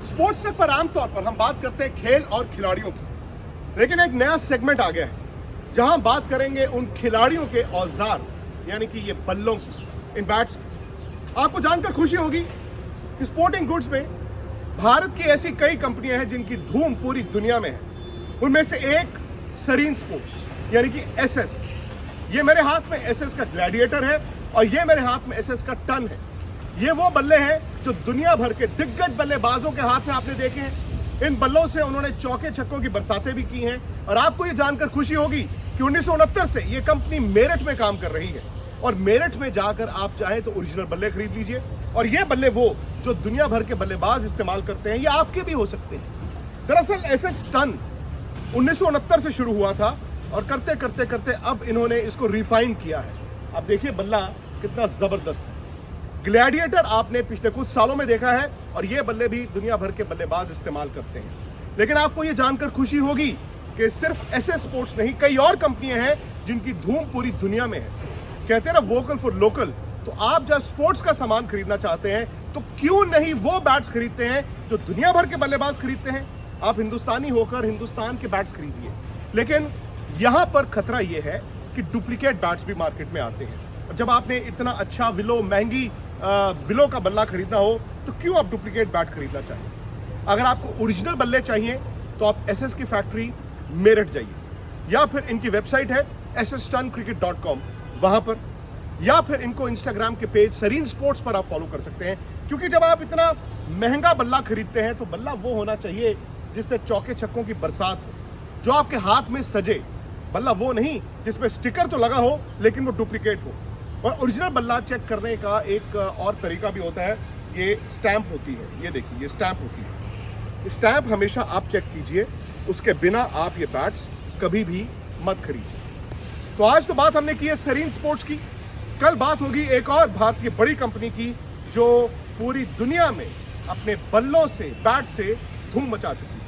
Sports तक पर आमतौर पर हम बात करते हैं खेल और खिलाड़ियों की, लेकिन एक नया सेगमेंट आ गया है जहां हम बात करेंगे उन खिलाड़ियों के औजार यानी कि ये बल्लों की, इन बैट्स की। आपको जानकर खुशी होगी कि स्पोर्टिंग गुड्स में भारत की ऐसी कई कंपनियां हैं जिनकी धूम पूरी दुनिया में है। उनमें से एक सरीन स्पोर्ट्स यानी कि एसएस। ये मेरे हाथ में एसएस का ग्लैडिएटर है और ये मेरे हाथ में एसएस का टन है। ये वो बल्ले हैं जो दुनिया भर के दिग्गज बल्लेबाजों के हाथ में आपने देखे हैं। इन बल्लों से उन्होंने चौके छक्कों की बरसातें भी की हैं और आपको ये जानकर खुशी होगी कि 1969 से ये कंपनी मेरठ में काम कर रही है और मेरठ में जाकर आप चाहे तो ओरिजिनल बल्ले खरीद लीजिए। और ये बल्ले वो जो दुनिया भर के बल्लेबाज इस्तेमाल करते हैं, ये आपके भी हो सकते हैं। दरअसल एसएस टन 1969 से शुरू हुआ था और करते करते करते अब इन्होंने इसको रिफाइन किया है। अब देखिए बल्ला कितना जबरदस्त है। ग्लैडिएटर आपने पिछले कुछ सालों में देखा है और ये बल्ले भी दुनिया भर के बल्लेबाज इस्तेमाल करते हैं। लेकिन आपको ये जानकर खुशी होगी कि सिर्फ एसएस स्पोर्ट्स नहीं, कई और कंपनियां हैं जिनकी धूम पूरी दुनिया में है। कहते हैं ना वोकल फॉर लोकल, तो आप जब स्पोर्ट्स का सामान खरीदना चाहते हैं तो क्यों नहीं वो बैट्स खरीदते हैं जो दुनिया भर के बल्लेबाज खरीदते हैं। आप हिंदुस्तानी होकर हिंदुस्तान के बैट्स खरीदिए। लेकिन यहां पर खतरा यह है कि डुप्लीकेट बैट्स भी मार्केट में आते हैं। जब आपने इतना अच्छा विलो, महंगी विलो का बल्ला खरीदना हो तो क्यों आप डुप्लीकेट बैट खरीदना चाहिए। अगर आपको ओरिजिनल बल्ले चाहिए तो आप एसएस की फैक्ट्री मेरठ जाइए या फिर इनकी वेबसाइट है sstuncricket.com, वहां पर, या फिर इनको इंस्टाग्राम के पेज सरीन स्पोर्ट्स पर आप फॉलो कर सकते हैं। क्योंकि जब आप इतना महंगा बल्ला खरीदते हैं तो बल्ला वो होना चाहिए जिससे चौके छक्कों की बरसात हो, जो आपके हाथ में सजे। बल्ला वो नहीं जिसमें स्टिकर तो लगा हो लेकिन वो डुप्लीकेट हो। और ओरिजिनल बल्ला चेक करने का एक और तरीका भी होता है, ये स्टैंप होती है। ये देखिए, ये स्टैंप होती है। स्टैंप हमेशा आप चेक कीजिए, उसके बिना आप ये बैट्स कभी भी मत खरीदिए। तो आज तो बात हमने की है सरीन स्पोर्ट्स की, कल बात होगी एक और भारतीय बड़ी कंपनी की जो पूरी दुनिया में अपने बल्लों से, बैट से धूम मचा चुकी है।